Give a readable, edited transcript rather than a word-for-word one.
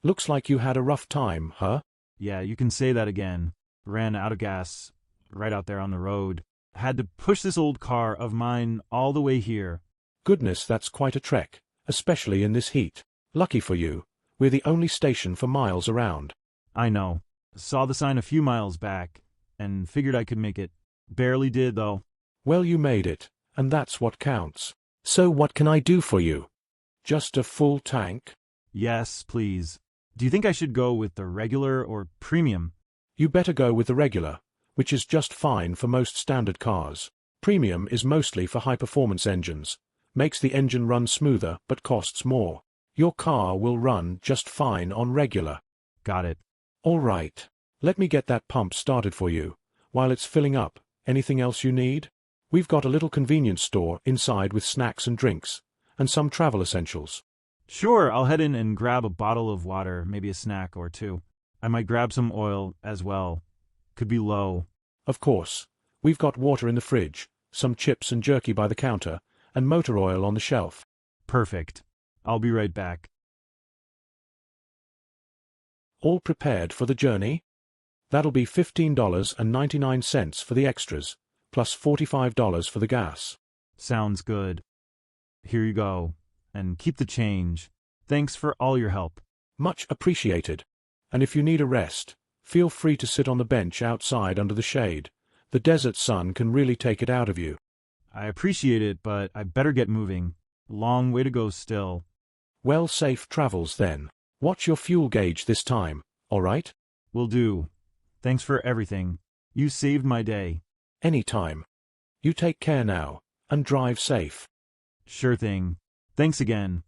Looks like you had a rough time, huh? Yeah, you can say that again. Ran out of gas right out there on the road. Had to push this old car of mine all the way here. Goodness, that's quite a trek, especially in this heat. Lucky for you, we're the only station for miles around. I know. Saw the sign a few miles back, and figured I could make it. Barely did, though. Well, you made it, and that's what counts. So what can I do for you? Just a full tank? Yes, please. Do you think I should go with the regular or premium? You better go with the regular, which is just fine for most standard cars. Premium is mostly for high-performance engines. Makes the engine run smoother but costs more. Your car will run just fine on regular. Got it. All right. Let me get that pump started for you. While it's filling up, anything else you need? We've got a little convenience store inside with snacks and drinks, and some travel essentials. Sure, I'll head in and grab a bottle of water, maybe a snack or two. I might grab some oil as well. Could be low. Of course. We've got water in the fridge, some chips and jerky by the counter, and motor oil on the shelf. Perfect. I'll be right back. All prepared for the journey? That'll be $15.99 for the extras, plus $45 for the gas. Sounds good. Here you go. And keep the change. Thanks for all your help. Much appreciated. And if you need a rest, feel free to sit on the bench outside under the shade. The desert sun can really take it out of you. I appreciate it, but I better get moving. Long way to go still. Well, safe travels then. Watch your fuel gauge this time, all right? Will do. Thanks for everything. You saved my day. Anytime. You take care now, and drive safe. Sure thing. Thanks again.